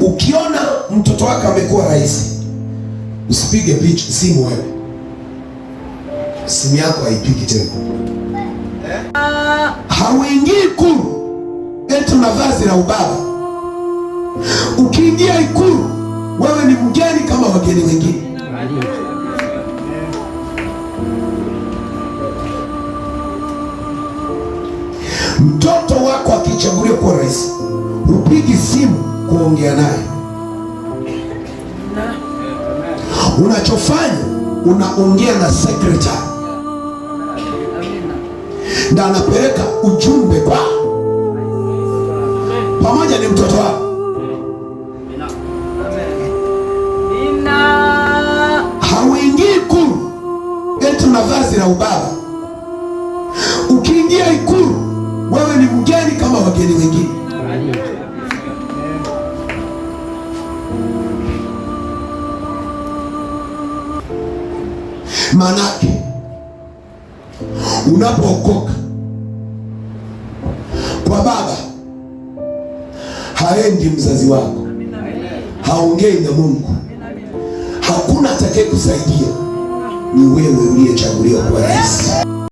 Ukiona mtoto wako amekuwa rais, usipige picha simu. Wewe simu yako haipiki tena. Hauingii Ikulu eti una vazi la ubaba. Ukiingia Ikulu wewe ni mgeni kama wageni wengine. Mtoto wako akichaguliwa kuwa rais, upigi simu kuongea naye. Unachofanya unaongea na secretary, na anapeleka ujumbe kwa pamoja, ni mtoto wako. Hauingii Ikulu eti una vazi la ubaba. Ukiingia Ikulu wewe ni mgeni kama wageni wengine. Manake unapookoka kwa baba, haendi mzazi wako, haongei na Mungu, hakuna atakaye kusaidia, ni wewe uliyechaguliwa kuwa rais.